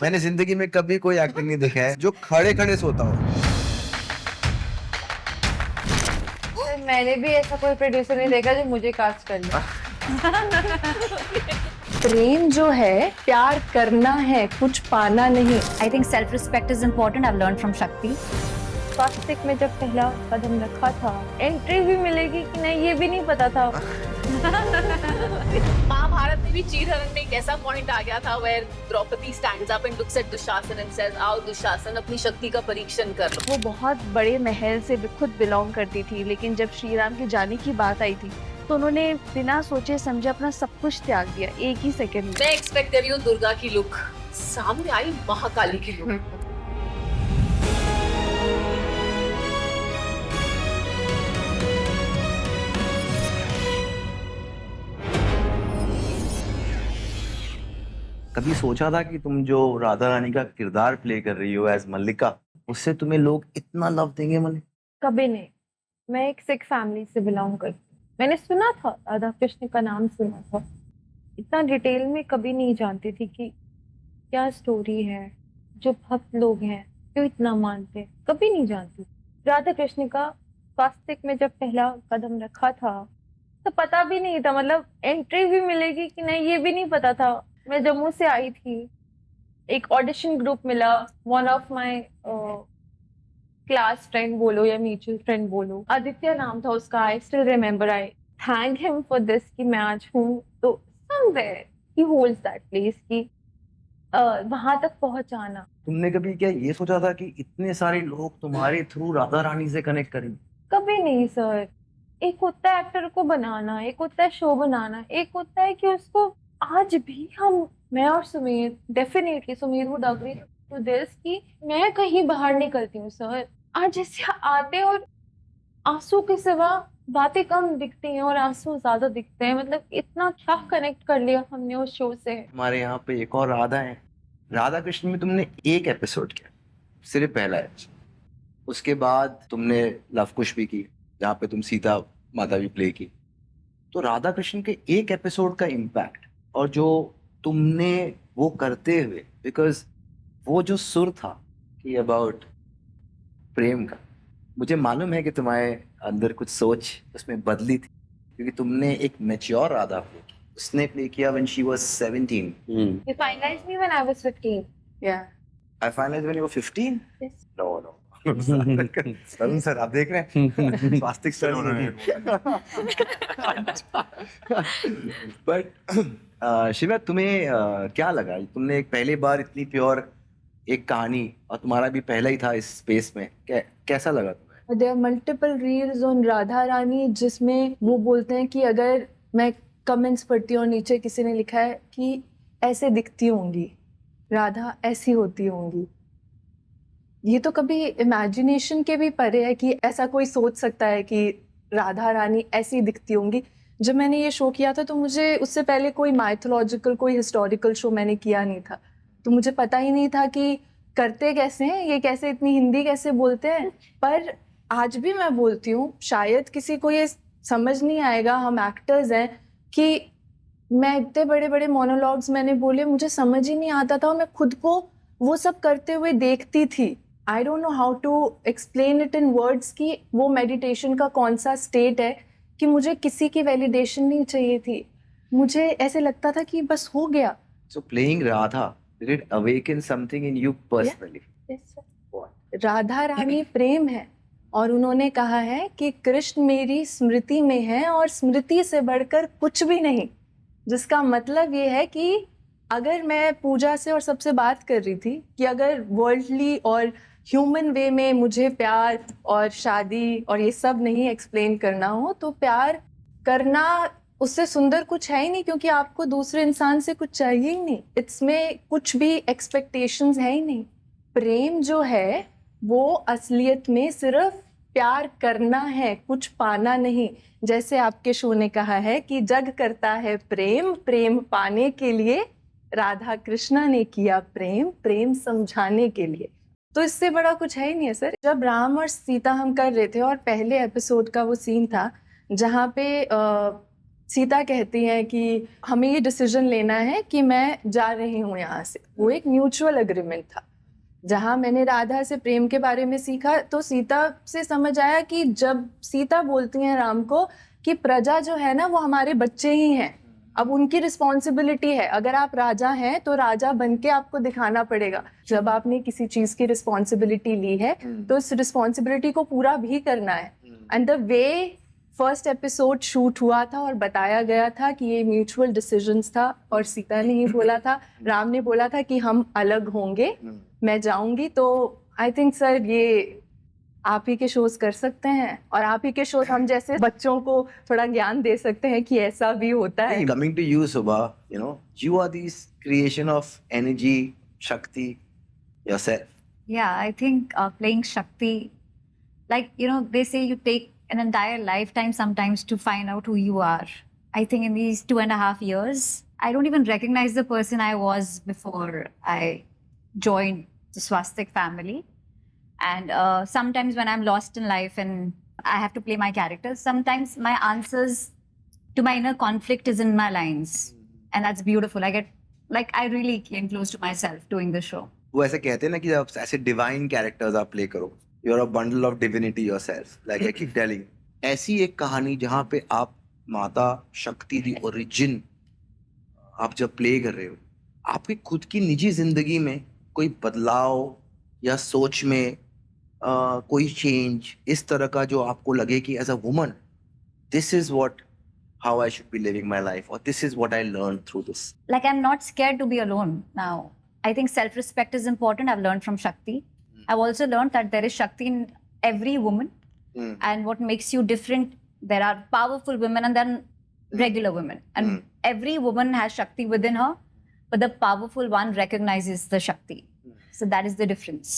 मैंने जिंदगी में कभी कोई एक्टिंग नहीं देखा है जो खड़े खड़े सोता हो। मैंने भी ऐसा कोई प्रोड्यूसर नहीं देखा जो मुझे कास्ट कर ले। प्रेम जो है, प्यार करना है, कुछ पाना नहीं। I think self-respect is important. I've learned from Shakti. स्वास्तिक में जब पहला कदम रखा था, एंट्री भी मिलेगी कि नहीं ये भी नहीं पता था। महाभारत में भी चीरहरण में एक ऐसा पॉइंट आ गया था where Draupadi stands up and looks at Dushasan and says आओ दुशासन अपनी शक्ति का परीक्षण कर लो। वो बहुत बड़े महल से खुद बिलोंग करती थी, लेकिन जब श्री राम के जाने की बात आई थी तो उन्होंने बिना सोचे समझे अपना सब कुछ त्याग दिया एक ही सेकंड में। मैं एक्सपेक्ट कर रही हूँ दुर्गा की लुक, सामने आई महाकाली की लुक। कभी सोचा था कि तुम जो राधा रानी का किरदार प्ले कर रही हो एज मल्लिका, उससे तुम्हें लोग इतना लव देंगे? मल्लिक कभी नहीं। मैं एक सिख फैमिली से बिलोंग करती हूँ। मैंने सुना था, राधा कृष्ण का नाम सुना था, इतना डिटेल में कभी नहीं जानती थी कि क्या स्टोरी है, जो भक्त लोग हैं क्यों इतना मानते हैं, कभी नहीं जानती। राधा कृष्ण का स्वास्तिक में जब पहला कदम रखा था तो पता भी नहीं था, मतलब एंट्री भी मिलेगी कि नहीं ये भी नहीं पता था। मैं जम्मू से आई थी, एक ऑडिशन ग्रुप मिला, one of my class friend बोलो या म्यूचुअल फ्रेंड बोलो, आदित्य नाम था उसका। I still remember, I thank him for this कि मैं आज हूँ। तो somewhere he holds that place कि वहां तक पहुंचाना। तुमने कभी क्या ये सोचा था कि इतने सारे लोग तुम्हारे थ्रू राधा रानी से कनेक्ट करेंगे? कभी नहीं सर। एक होता है एक्टर को बनाना, एक होता है शो बनाना, एक होता है कि उसको आज भी हम, मैं और Sumeer, definitely Sumeer would agree to this कि मैं कहीं बाहर निकलती हूँ सर, आज जैसे आते और आंसू के सिवा बातें कम दिखती हैं और आंसू ज्यादा दिखते हैं। मतलब इतना क्या कनेक्ट कर लिया हमने उस शो से। हमारे यहाँ पे एक और राधा है। राधा कृष्ण में तुमने एक एपिसोड किया, सिर्फ पहला एपिसोड। उसके बाद तुमने लव कुश भी की, जहाँ पे तुम सीता माता भी प्ले की। तो राधा कृष्ण के एक एपिसोड का इम्पैक्ट और जो तुमने वो करते हुए, बिकॉज वो जो सुर था कि अबाउट प्रेम का, मुझे मालूम है कि तुम्हारे अंदर कुछ सोच उसमें बदली थी, क्योंकि तुमने एक मैच्योर राधा को उसने प्ले किया when she was 17. You finalized me when I was 15. Yeah. I finalized when you were 15? Yes. No, no. Tarun sir आप देख रहे हैं स्वास्तिक सर बट शिवा, तुम्हें क्या लगा? तुमने एक पहली बार इतनी प्योर एक कहानी, और तुम्हारा भी पहला ही था इस स्पेस में, कैसा लगा तुम्हें? There are multiple reels on Radha Rani जिसमें वो बोलते हैं कि अगर मैं कमेंट्स पढ़ती हूँ और नीचे किसी ने लिखा है कि ऐसे दिखती होंगी राधा, ऐसी होती होंगी। ये तो कभी इमेजिनेशन के भी परे है कि ऐसा कोई सोच सकता है कि राधा रानी ऐसी दिखती होंगी। जब मैंने ये शो किया था तो मुझे उससे पहले कोई माइथोलॉजिकल, कोई हिस्टोरिकल शो मैंने किया नहीं था, तो मुझे पता ही नहीं था कि करते कैसे हैं ये, कैसे इतनी हिंदी कैसे बोलते हैं। पर आज भी मैं बोलती हूँ, शायद किसी को ये समझ नहीं आएगा, हम एक्टर्स हैं, कि मैं इतने बड़े बड़े मोनोलॉग्स मैंने बोले, मुझे समझ ही नहीं आता था और मैं खुद को वो सब करते हुए देखती थी। I don't know how to explain it in words कि वो मेडिटेशन का कौन सा स्टेट है कि मुझे किसी की वैलिडेशन नहीं चाहिए थी। मुझे ऐसे लगता था कि बस हो गया। So playing Radha, did it awaken something in you personally? Yes, sir. Radha Rani प्रेम है और उन्होंने कहा है कि कृष्ण मेरी स्मृति में है और स्मृति से बढ़कर कुछ भी नहीं, जिसका मतलब ये है कि अगर मैं पूजा से और सबसे बात कर रही थी कि अगर वर्ल्डली और ह्यूमन वे में मुझे प्यार और शादी और ये सब नहीं एक्सप्लेन करना हो, तो प्यार करना उससे सुंदर कुछ है ही नहीं, क्योंकि आपको दूसरे इंसान से कुछ चाहिए ही नहीं, इसमें कुछ भी एक्सपेक्टेशंस है ही नहीं। प्रेम जो है वो असलियत में सिर्फ प्यार करना है, कुछ पाना नहीं। जैसे आपके शो ने कहा है कि जग करता है प्रेम, प्रेम पाने के लिए राधा कृष्णा ने किया प्रेम, प्रेम समझाने के लिए। तो इससे बड़ा कुछ है ही नहीं है सर। जब राम और सीता हम कर रहे थे और पहले एपिसोड का वो सीन था जहाँ पे सीता कहती है कि हमें ये डिसीजन लेना है कि मैं जा रही हूँ यहाँ से। वो एक म्यूचुअल एग्रीमेंट था। जहाँ मैंने राधा से प्रेम के बारे में सीखा तो सीता से समझ आया कि जब सीता बोलती हैं राम को कि प्रजा जो है ना वो हमारे बच्चे ही हैं, अब उनकी रिस्पॉन्सिबिलिटी है, अगर आप राजा हैं तो राजा बन के आपको दिखाना पड़ेगा। जब आपने किसी चीज की रिस्पॉन्सिबिलिटी ली है तो उस रिस्पॉन्सिबिलिटी को पूरा भी करना है। And the way first episode shoot हुआ था और बताया गया था कि ये म्यूचुअल डिसीजंस था, और सीता ने ही बोला था, राम ने बोला था कि हम अलग होंगे, मैं जाऊंगी। तो आई थिंक सर ये आप ही के शोज कर सकते हैं, और आप ही के शोज हम जैसे बच्चों को थोड़ा ज्ञान दे सकते हैं कि ऐसा भी होता है। Coming to you, Subha, you know, you are this creation of energy, Shakti, yourself. Yeah, I think playing Shakti, like, they say you take an entire lifetime sometimes to find out who you are. I think in these 2.5 years, I don't even recognize the person I was before I joined the Swastik family. And sometimes when I'm lost in life and I have to play my characters, sometimes my answers to my inner conflict is in my lines. And that's beautiful. I really came close to myself doing the show. वो ऐसे कहते हैं ना कि जब ऐसे divine characters आप play करो, you are a bundle of divinity yourself, like I keep telling. ऐसी एक कहानी जहाँ पे आप माता शक्ति दी ओरिजिन आप जब प्ले कर रहे हो, आपकी खुद की निजी जिंदगी में कोई बदलाव या सोच में कोई चेंज इस तरह का जो आपको लगे कि as a woman this is what how I should be living my life, or this is what I learned through this? Like, I'm not scared to be alone now. I think self-respect is important. I've learned from Shakti. I've also learned that there is Shakti in every woman. And what makes you different, there are powerful women and then regular women. And every woman has Shakti within her, but the powerful one recognizes the Shakti. So that is the difference.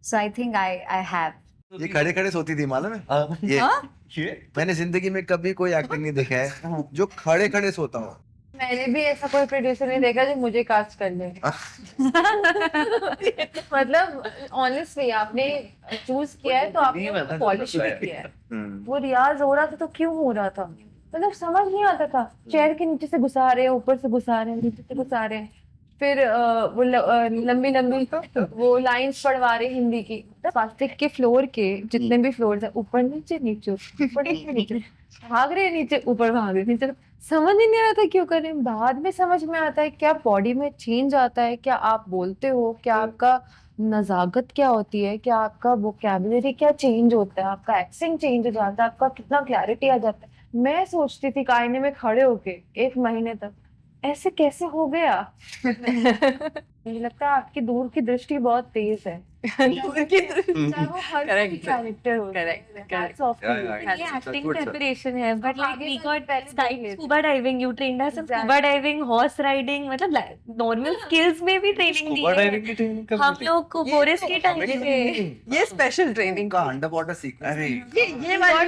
So I think I have. ये खड़े खड़े सोती थी मालूम है? ये मैंने जिंदगी में कभी कोई एक्टिंग नहीं देखा है जो खड़े खड़े सोता हो। मैंने भी ऐसा कोई प्रोड्यूसर नहीं देखा जो मुझे कास्ट कर ले। मतलब ऑनेस्टली आपने चूज किया है तो आपने पॉलिश भी किया है। वो रियाज हो रहा था तो क्यों हो रहा था, मतलब समझ नहीं आता था। चेयर के नीचे से घुसा रहे हैं, ऊपर से घुसा रहे हैं, नीचे से घुसा रहे हैं, फिर वो लंबी लंबी वो लाइंस पढ़वा रहे हिंदी की। प्लास्टिक के फ्लोर के जितने भी फ्लोर है, ऊपर नीचे नीचे ऊपर नीचे नीचे भाग रहे, नीचे ऊपर भाग रहे, नीचे। समझ ही नहीं आता क्यों कर रहे हैं। बाद में समझ में आता है क्या बॉडी में चेंज आता है, क्या आप बोलते हो, क्या आपका नजाकत क्या होती है, क्या आपका वोकैबुलरी क्या चेंज होता है, आपका एक्सेंट चेंज हो जाता है, आपका कितना क्लैरिटी आ जाता है। मैं सोचती थी आईने में खड़े होके 1 महीने तक ऐसे कैसे हो गया। मुझे लगता है आपकी दूर की दृष्टि बहुत तेज है। दूर की दृष्टि वो हर कैरेक्टर हो। करेक्ट ये एक्टिंग प्रिपरेशन है, but like we got scuba diving, you trained us in scuba diving, horse riding, मतलब नॉर्मल स्किल्स में भी ट्रेनिंग दी है हम लोग को। बोरिस के टाइम पे ये स्पेशल ट्रेनिंग का अंडर वाटर सीक्वेंस, ये वाली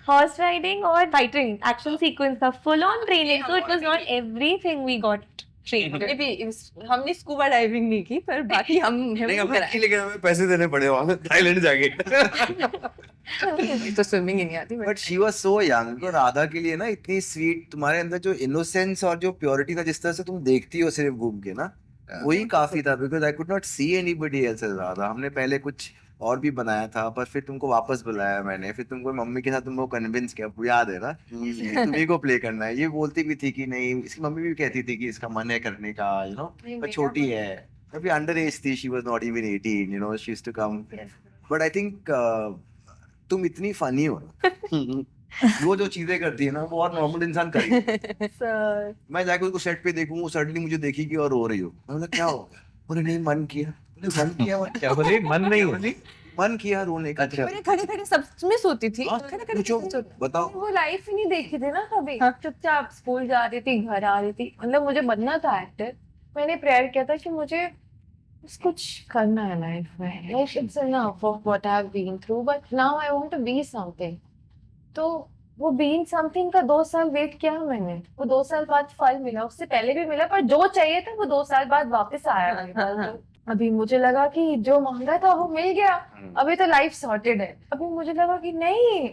हॉर्स राइडिंग और फाइटिंग एक्शन सीक्वेंस था, full on training. So it was not everything we got trained. हमने स्कूबा डाइविंग नहीं की, पर बाकी लेकिन हमें पैसे देने पड़े वहां थाईलैंड जाके। तो स्विमिंग ही नहीं आती। But she was so young. तो राधा के लिए ना इतनी स्वीट, तुम्हारे अंदर जो इनोसेंस और जो प्योरिटी था, जिस तरह से तुम देखती हो सिर्फ घूम के ना, वही काफी था। Because I could not see anybody else as Radha. हमने पहले कुछ और भी बनाया था, पर फिर तुमको वापस बुलाया मैंने, फिर तुमको मम्मी के साथ तुमको कन्विंस किया, याद है ना, तुम्ही को प्ले करना है। ये बोलती भी थी कि नहीं, इसकी मम्मी भी कहती थी कि इसका मन है करने का, यू नो, पर छोटी है, अभी अंडर एज थी, she was not even 18, you know, she used to come. But I think तुम इतनी फनी हो वो जो चीजें करती है ना, वो और नॉर्मल इंसान करेगी। मैं जाके उसको सेट पे देखूं, वो सडनली मुझे देखेगी और रो रही हो, मैं बोला क्या हो गया? बोले नहीं मन किया क्या बोले? मन नहीं हो, मन किया रोने का। अच्छा, खड़े खड़े सच में सोती थी। बताओ, वो लाइफ ही नहीं देखी थी ना कभी। चुपचाप स्कूल जा रही थी, घर आ रही थी। मतलब मुझे बनना था एक्टर। मैंने प्रेयर किया था कि मुझे कुछ करना है लाइफ में। Life it's enough of what I have been through, but now I want to be something. तो वो बीइंग समथिंग का 2 साल वेट किया मैंने। वो 2 साल बाद फल मिला, उससे पहले भी मिला, पर जो चाहिए था वो 2 साल बाद वापस आया। अभी मुझे लगा कि जो मांगा था वो मिल गया, अभी तो लाइफ सॉर्टेड है। अभी मुझे लगा कि नहीं,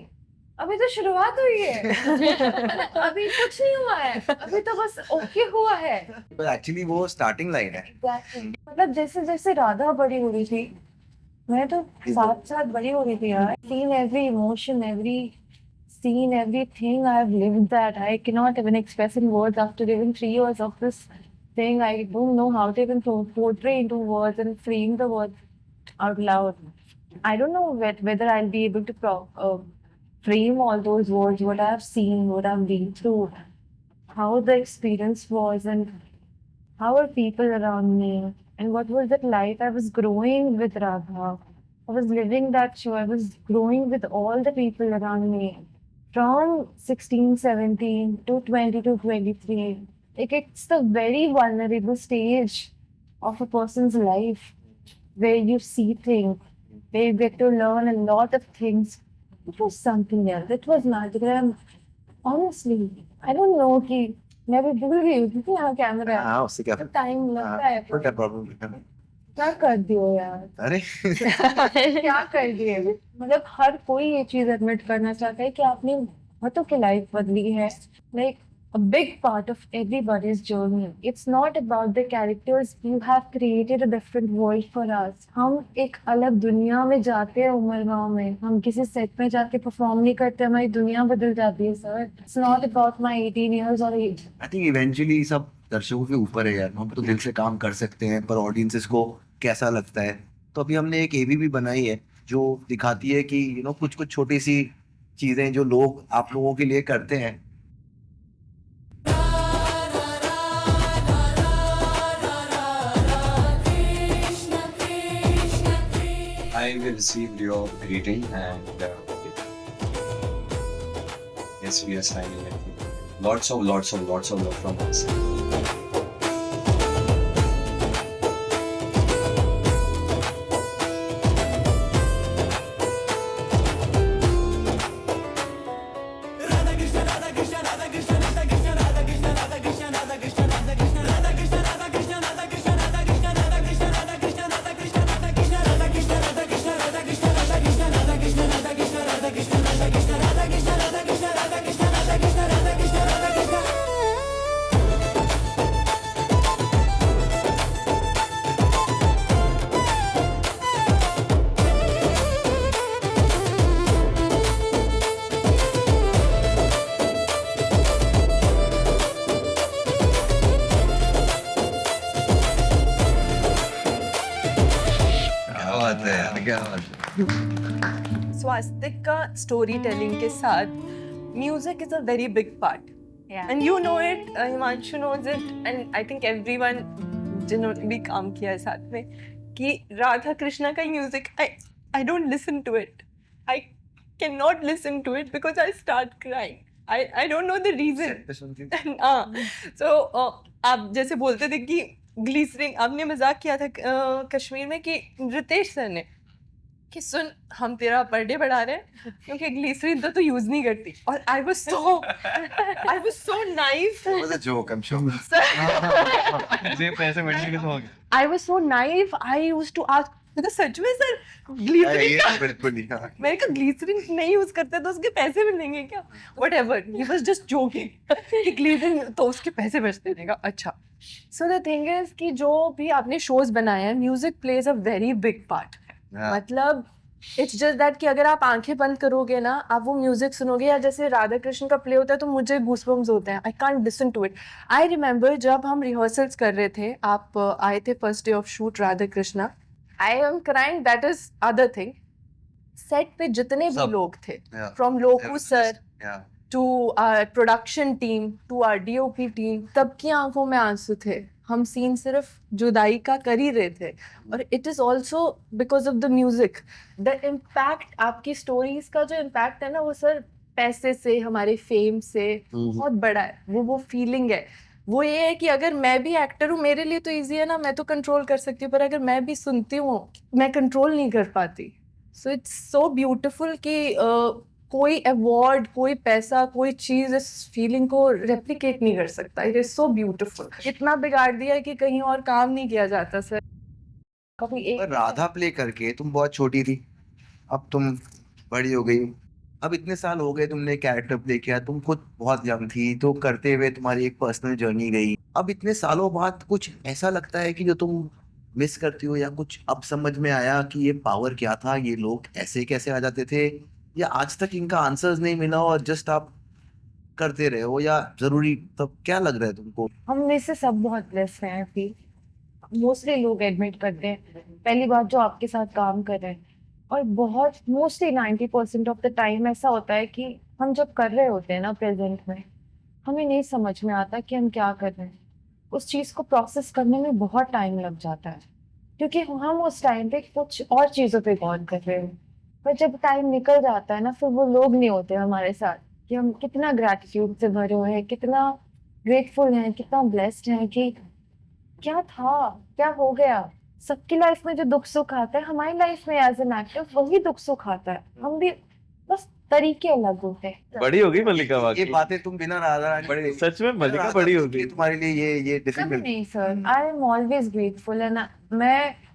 अभी तो शुरुआत हुई है। अभी कुछ नहीं हुआ है, अभी तो बस ओके हुआ है। पर एक्चुअली वो स्टार्टिंग लाइन है। मतलब जैसे जैसे राधा बड़ी हो रही थी, मैं तो साथ साथ बड़ी हो रही थी यार। Seen every emotion, every scene, everything I've lived that I cannot even express in words after even 3 years of this thing. I don't know how to even portray into words and frame the words out loud. I don't know whether I'll be able to frame all those words, what I've seen, what I've been through, how the experience was, and how are people around me, and what was that life I was growing with Radha. I was living that show. I was growing with all the people around me from 16, 17 to 20 to 23. Like it's the very vulnerable stage of a person's life where you see things, where you get to learn a lot of things. It was something else. It was magical. And honestly, I don't know कि मैं भी भूल गई हूँ क्योंकि यहाँ camera है। हाँ, उससे क्या टाइम लगता है। क्या प्रॉब्लम? क्या कर दियो यार? अरे क्या कर दिए? मतलब हर कोई ये चीज एडमिट करना चाहता है कि आपने बहुतों की लाइफ बदली है। Like a big part of everybody's journey. It's not about the characters. You have created a different world for us. हम एक अलग दुनिया में जाते हैं उमर गाँव में। हम किसी सेट में जाके परफॉर्म नहीं करते, हमारी दुनिया बदल जाती है sir. It's not about my 18 years or age. I think eventually सब दर्शकों के ऊपर है यार। हम तो दिल से काम कर सकते हैं, पर ऑडियंसेस को कैसा लगता है। तो अभी हमने एक एबी भी बनाई है जो दिखाती है कि कुछ कुछ छोटी सी चीजें जो लोग आप लोगों के लिए करते हैं। I received your greeting and yes, we are signing it. Lots of love from us. स्वास्तिक का स्टोरी टेलिंग के साथ music is a very big part and you know it, Himanshu knows it, and I think everyone जिन्होंने भी काम किया है साथ में कि राधा कृष्णा का music I don't listen to it, I can not listen to it because I start crying. I don't know the reason. So आप जैसे बोलते थे कि ग्लिसरिन, आपने मजाक किया था कश्मीर में कि रितेश सर ने कि सुन हम तेरा बर्थडे बढ़ा रहे हैं क्योंकि ग्लिसरिन तो यूज नहीं करती. और I was so naive. It was a joke, I'm sure. पैसे मिलने के तो हो गए. I was so naive. I used to ask, तो सच में सर ग्लिसरिन, बिल्कुल नहीं. मैंने कहा ग्लिसरिन नहीं यूज करते तो उसके पैसे मिलेंगे क्या? Whatever, he was just joking कि ग्लिसरिन तो उसके पैसे बचते रहेगा. अच्छा, so the thing is कि जो भी आपने शोज बनाए हैं, music plays a very big part. मतलब इट्स जस्ट दैट कि अगर आप आंखें बंद करोगे ना, आप वो म्यूजिक सुनोगे या जैसे राधा कृष्ण का प्ले होता है तो मुझे गूसबम्स होते हैं. I can't listen to it. I remember जब हम रिहर्सल्स कर रहे थे, आप आए थे first day of shoot Radha Krishna. I am crying, that is other thing. Set पे जितने भी लोग थे, from Loku sir to our production team to our DOP team, सबकी आंखों में आंसू थे. हम सीन सिर्फ जुदाई का कर ही रहे थे. और it is also because of the music. The impact, आपकी स्टोरीज का जो इम्पैक्ट है ना, वो सर पैसे से, हमारे फेम से बहुत बड़ा है. वो फीलिंग है. वो ये है कि अगर मैं भी एक्टर हूँ, मेरे लिए तो इजी है ना, मैं तो कंट्रोल कर सकती हूँ. पर अगर मैं भी सुनती हूँ, मैं कंट्रोल नहीं कर पाती. सो इट्स सो ब्यूटिफुल कि कोई अवार्ड, कोई पैसा, कोई चीज इस फीलिंग को रेप्लिकेट नहीं कर सकता. It is so beautiful. इतना बिगाड़ दिया है कि कहीं और काम नहीं किया जाता सर. कभी एक राधा प्ले करके तुम बहुत छोटी थी, अब तुम बड़ी हो गई. अब इतने साल हो गए तुमने कैरेक्टर प्ले किया, तुम खुद बहुत यंग थी, तो करते हुए तुम्हारी एक पर्सनल जर्नी गई। अब इतने सालों बाद कुछ ऐसा लगता है कि जो तुम मिस करती हो, या कुछ अब समझ में आया कि ये पावर क्या था, ये लोग ऐसे कैसे आ जाते थे, या आज तक इनका आंसर्स नहीं मिला और जस्ट आप करते रहे हो, या जरूरी तब क्या लग रहा है तुमको? हम में से सब बहुत ब्लेस्ड हैं। फील मोस्टली लोग एडमिट करते हैं पहली बात जो आपके साथ काम कर रहे हैं, और बहुत मोस्टली 90% ऑफ द टाइम ऐसा होता है कि हम जब कर रहे होते हैं ना प्रेजेंट में, हमें नहीं समझ में आता कि हम क्या कर रहे हैं। उस चीज़ को प्रोसेस करने में बहुत टाइम लग जाता है, क्योंकि हम उस टाइम पे कुछ और चीज़ों पे गौर कर रहे हो। पर जब टाइम निकल जाता है ना, फिर वो लोग नहीं होते हमारे साथ कि हम कितना ग्रैटिट्यूड से भरे हुए हैं, कितना ग्रेटफुल हैं, कितना ब्लेस्ड हैं कि क्या था, क्या हो गया। सबकी लाइफ में जो दुख सुख आता है, हमारी लाइफ में एज एन एक्टर वही दुख सुख आता है। हम भी बस तरीके अलग होते हैं। बड़ी हो गई मल्लिका ये वाकई। बातें तुम बिना राधा रानी बड़ी सच में मल्लिका राधा बड़ी हो कृष्ण गई। की तुम्हारे लिए ये कभी डिफिकल्ट। नहीं sir, I am always grateful. And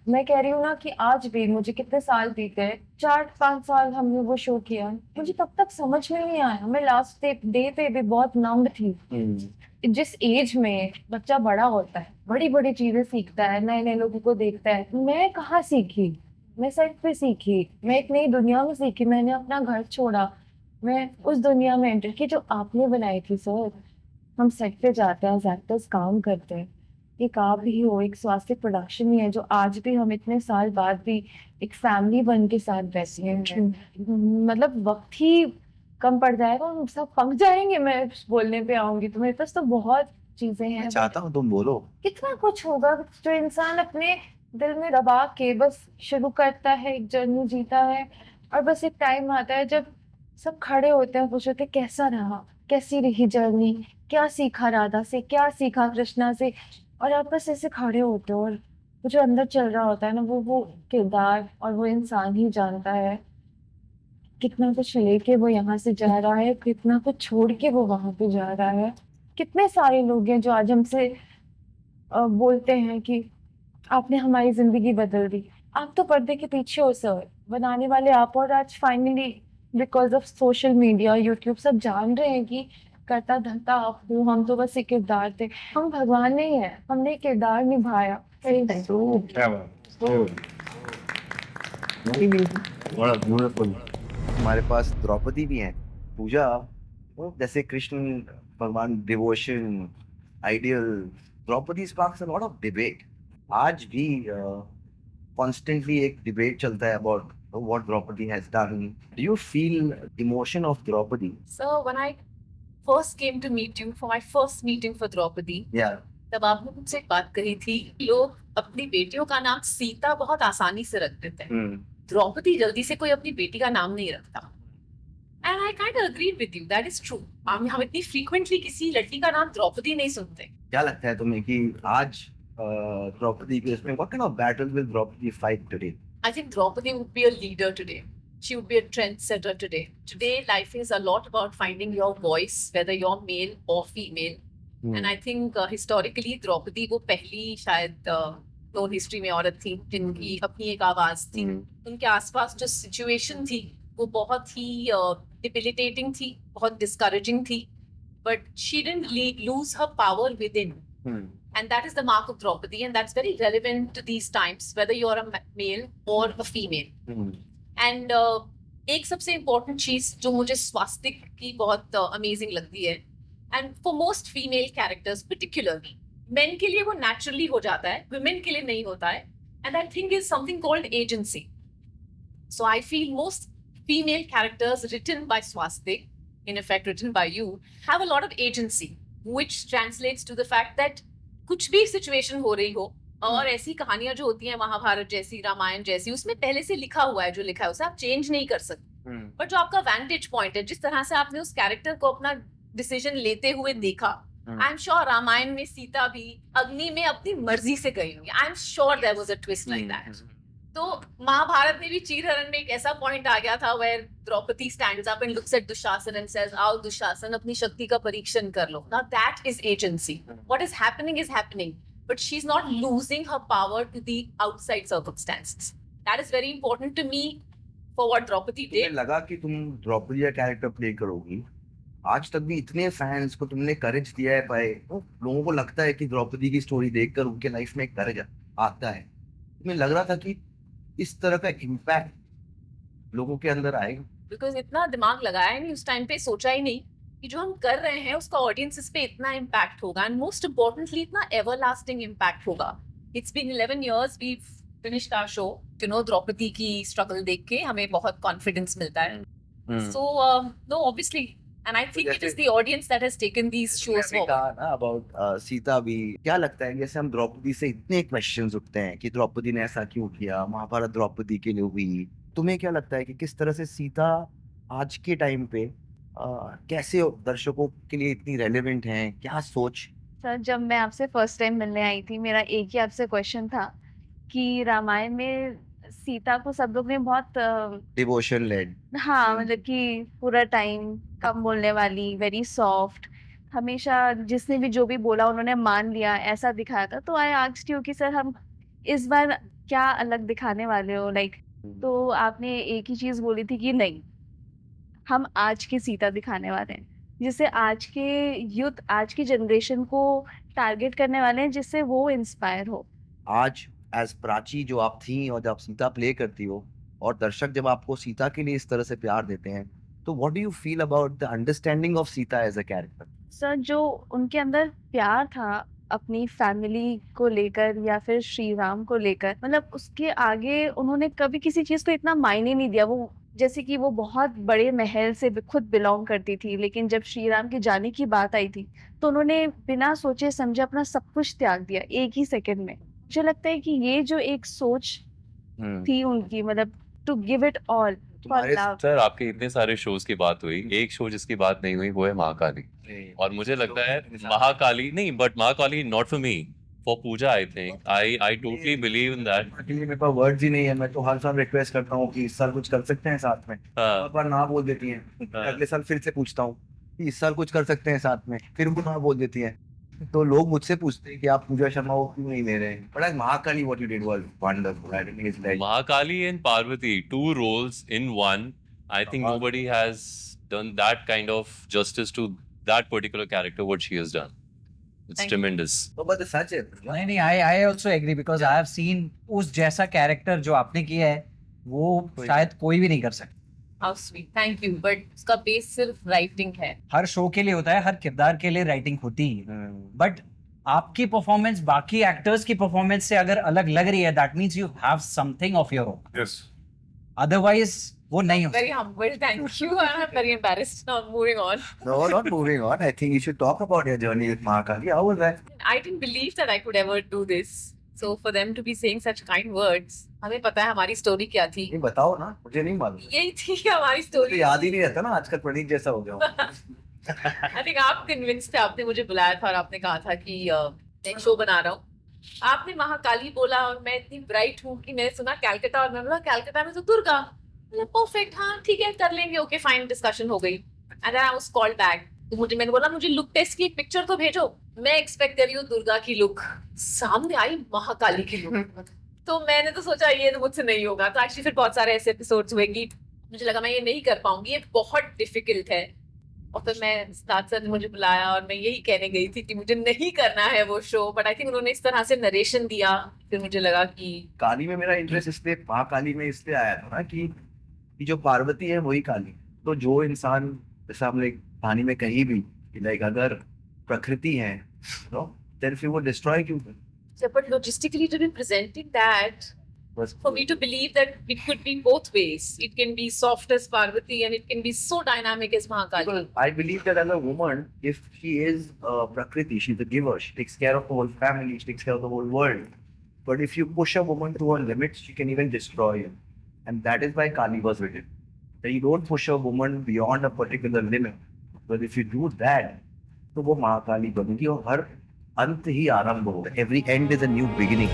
मैं कह रही हूँ ना कि आज भी मुझे कितने साल बीते, 4-5 साल हमने वो शो किया, मुझे तब तक समझ में नहीं आया। मैं लास्ट डे पे भी बहुत नम्ब थी। जिस एज में बच्चा बड़ा होता है, बड़ी बड़ी चीजें सीखता है, नए नए लोगों को देखता है, मैं कहाँ सीखी, मैं सेट पे सीखी, मैं एक नई दुनिया में सीखी। मैंने अपना घर छोड़ा, मैं उस दुनिया में एंटर की जो आपने बनाई थी सर। हम सेट पे जाते हैं, एक्टर्स काम करते हैं, एक आप ही हो, एक स्वास्थ्य प्रोडक्शन ही है जो आज भी हम इतने साल बाद भी एक फैमिली बन के साथ बैठे हैं। मतलब वक्त ही कम पड़ जाएगा, हम सब पक जाएंगे। मैं बोलने पे आऊंगी तो मेरे पास तो बहुत चीजें हैं। चाहता हूँ तुम बोलो। कितना कुछ होगा जो इंसान अपने दिल में दबा के बस शुरू करता है, एक जर्नी जीता है, और बस एक टाइम आता है जब सब खड़े होते हैं, पूछते हैं कैसा रहा, कैसी रही जर्नी, क्या सीखा राधा से, क्या सीखा कृष्णा से। और आप बस ऐसे खड़े होते हो, और वो जो अंदर चल रहा होता है ना, वो किरदार और वो इंसान ही जानता है कितना कुछ लेके वो यहाँ से जा रहा है, कितना कुछ छोड़ के वो वहां पे जा रहा है। कितने सारे लोग हैं जो आज हमसे बोलते हैं कि आपने हमारी जिंदगी बदल दी। आप तो पर्दे के पीछे हो सर, बनाने वाले आप, और आज finally because of social media, YouTube, सब जान रहे हैं कि करता धरता आप हो। हम तो बस एक किरदार थे, हम भगवान नहीं है, हमने एक किरदार निभाया। क्या बात। बड़ा ब्यूटीफुल। हमारे पास द्रौपदी भी हैं, पूजा, वो जैसे कृष्ण भगवान, devotion, ideal. Draupadi sparks a lot of debate. आज भी कॉन्स्टेंटली एक डिबेट चलता है about what Draupadi has done. Do you feel emotion of Draupadi? So when I first came to meet you for my first meeting for Draupadi, Yeah. तब आपने मुझसे एक बात कही थी, लोग अपनी बेटियों का नाम सीता बहुत आसानी से रख देते हैं, द्रौपदी जल्दी से कोई अपनी बेटी का नाम नहीं रखता। And I kind of agreed with you. That is true. हम इतनी frequently किसी लड़की का नाम द्रौपदी नहीं सुनते। क्या लगता है तुम्हें कि आज द्रौपदी के इसमें what kind of battle will Draupadi fight today? I think Draupadi would be a leader today. She would be a trendsetter today. Today, life is a lot about finding your voice, whether you're male or female. And I think historically, Draupadi वो पहली शायद known history में औरत थी जिनकी अपनी एक आवाज थी। उनके आसपास जो सिचुएशन थी वो बहुत ही debilitating थी, बहुत discouraging थी, but she didn't lose her power within. And that is the mark of Draupadi, and that's very relevant to these times, whether you're a male or a female. And एक सबसे important चीज जो मुझे स्वास्तिक की बहुत amazing लगती है, and for most female characters particularly, men के लिए वो naturally हो जाता है, women के लिए नहीं होता है, and that thing is something called agency. So I feel most female characters written by Swastik, in effect written by you, have a lot of agency, which translates to the fact that कुछ भी situation हो रही हो, और ऐसी कहानियां जो होती हैं महाभारत जैसी, रामायण जैसी, उसमें पहले से लिखा हुआ है, जो लिखा है उसे आप चेंज नहीं कर सकते। बट जो आपका वैंटेज पॉइंट है, जिस तरह से आपने उस कैरेक्टर को अपना डिसीजन लेते हुए देखा, आई एम श्योर रामायण में सीता भी अग्नि में अपनी मर्जी से गई होंगी। I am sure there was a twist like that. तो महाभारत में भी चीरहरण में एक ऐसा पॉइंट आ गया था where Draupadi stands up and looks at Dushasana and says, आओ दुशासन अपनी शक्ति का परीक्षण कर लो। Now that is agency. What is happening, but she's not losing her power to the outside circumstances. That is very important to me for what Draupadi तुम्हें did. लगा कि तुम द्रौपदी का कैरेक्टर प्ले करोगी? आज तक भी इतने फैंस को तुमने करेज दिया है भाई, लोगों को लगता है कि द्रौपदी की स्टोरी देखकर उनके लाइफ में एक करेज आता है। तुम्हें लग रहा था कि इस तरह का इम्पैक्ट लोगों के अंदर आएगा? बिकॉज इतना दिमाग लगाया नहीं उस टाइम पे, सोचा ही नहीं कि जो हम कर रहे हैं उसका ऑडियंसेस पे इतना इम्पैक्ट होगा, एंड मोस्ट इम्पोर्टेंटली इतना एवरलास्टिंग इम्पैक्ट होगा। It's been 11 years we finished our show, you know, Draupadi की स्ट्रगल देख के हमें बहुत कॉन्फिडेंस मिलता है। So no, obviously, and I think it is the audience that has taken these shows forward. About Sita भी क्या लगता है, जैसे हम द्रौपदी से इतने क्वेश्चंस उठते हैं कि द्रौपदी ने ऐसा क्यों किया, महाभारत द्रौपदी के लिए हुई, तुम्हें क्या लगता है कि किस तरह से सीता आज के टाइम पे कैसे दर्शकों के लिए इतनी रेलेवेंट है, क्या सोच? सर, जब मैं आपसे फर्स्ट टाइम मिलने आई थी, मेरा एक ही आपसे क्वेश्चन था कि रामायण में सीता को सब लोग ने बहुत डिवोशन लेड, हाँ, मतलब कि पूरा टाइम कम बोलने वाली, वेरी सॉफ्ट, हमेशा जिसने भी जो भी बोला उन्होंने मान लिया, ऐसा दिखाया था। तो आई आस्क्ड यू कि सर हम इस बार क्या अलग दिखाने वाले हो, लाइक, तो आपने एक ही चीज बोली थी कि नहीं, हम आज की सीता दिखाने वाले हैं, जिससे आज के यूथ, आज की जनरेशन को टारगेट करने वाले हैं, जिससे वो इंस्पायर हो। आज एज प्राची जो आप थी और जब आप सीता प्ले करती हो और दर्शक जब आपको सीता के लिए इस तरह से प्यार देते हैं, तो what do you feel about the understanding of Sita as a character? Sir, जो उनके अंदर प्यार था अपनी फैमिली को लेकर या फिर श्री राम को लेकर, मतलब उसके आगे उन्होंने कभी किसी चीज को इतना मायने नहीं दिया। वो जैसे कि वो बहुत बड़े महल से खुद बिलोंग करती थी, लेकिन जब श्री राम के जाने की बात आई थी तो उन्होंने बिना सोचे समझे अपना सब कुछ त्याग दिया एक ही सेकंड में। मुझे लगता है कि ये जो एक सोच थी उनकी, मतलब to give it all for love. Sir, आपके इतने सारे शोज की बात हुई, एक शो जिसकी बात नहीं हुई वो है महाकाली, और मुझे लगता है महाकाली नहीं, but Mahakali not for me, for puja. I think I totally believe in that. Actually मेरे पास वर्ड्स ही नहीं है, मैं तो हर साल रिक्वेस्ट करता हूँ कि इस साल कुछ कर सकते हैं साथ में, हाँ, पर ना बोल देती हैं। अगले साल फिर से पूछता हूँ कि इस साल कुछ कर सकते हैं साथ में, फिर वो ना बोल देती हैं। तो लोग मुझसे पूछते हैं कि आप पूजा शर्मा को क्यों नहीं ले रहे हैं, but Mahakali what you did was wonderful. I think it's like Mahakali and Parvati, two roles in one. I think nobody has done that kind of justice to that particular character, what she has done. It's Thank you. tremendous. तो but सच है। नहीं, I also agree, because I have seen उस जैसा character जो आपने किया है वो शायद कोई भी नहीं कर सकता। How sweet, thank you, but उसका बेस सिर्फ राइटिंग है। हर शो के लिए होता है, हर किरदार के लिए राइटिंग होती है, बट आपकी परफॉर्मेंस बाकी एक्टर्स की परफॉर्मेंस से अगर अलग लग रही है, that means you have something of your own, otherwise वो नहीं हो। Very humble, thank you. I'm very embarrassed now. Moving on. No, not moving on. I think you should talk about your journey with Mahakali. How was that? I didn't believe that I could ever do this. So for them to be saying such kind words, हमें पता है हमारी story क्या थी। नहीं बताओ ना, मुझे नहीं मालूम। यही थी हमारी तो स्टोरी। याद ही नहीं रहता ना, आजकल प्रणीत जैसा हो गया हूँ। I think आप कन्विंस्ड थे, आपने मुझे बुलाया था और आपने कहा था कि मैं एक शो बना रहा हूँ। आपने महाकाली बोला और मैं इतनी ब्राइट हूँ कि मैंने सुना कैलकाटा, और मैं बोला कैलकाटा में तो दुर्गा। परफेक्ट, हाँ ठीक है, कर लेंगे, ओके फाइन, डिस्कशन हो गई। And I was called back, तो मैंने बोला मुझे लुक टेस्ट की एक पिक्चर तो भेजो। मैं एक्सपेक्ट कर रही हूँ दुर्गा की लुक, सामने आई महाकाली की लुक। तो मैंने तो सोचा ये तो मुझसे नहीं होगा। तो एक्चुअली फिर बहुत सारे ऐसे एपिसोड्स हुए कि मुझे लगा मैं ये नहीं कर पाऊंगी, ये बहुत डिफिकल्ट है। और फिर मैं उस्ताद सर ने मुझे बुलाया और मैं यही कहने गई थी कि मुझे नहीं करना है वो शो, बट आई थिंक उन्होंने इस तरह से नरेशन दिया, फिर मुझे लगा कि काली में मेरा इंटरेस्ट इसलिए, महाकाली में इसलिए आया था ना कि जो पार्वती है वही काली। तो जो इंसान, जैसा हमने कहानी में कही भी, लाइक अगर प्रकृति है तो देन फिर वो डिस्ट्रॉय क्यों कर? but logistically to be presenting that, बस for me to believe that it could be both ways, it can be soft as Parvati and it can be so dynamic as Mahakali. Well, I believe that as a woman, if she is Prakriti, she's the giver. She takes care of the whole family. She takes care of the whole world. But if you push a woman to her limits, she can even destroy you. And that is why Kali was written. That you don't push a woman beyond a particular limit. But if you do that, तो वो महाकाली बनेगी और हर अंत ही आरंभ होगा. Every end is a new beginning.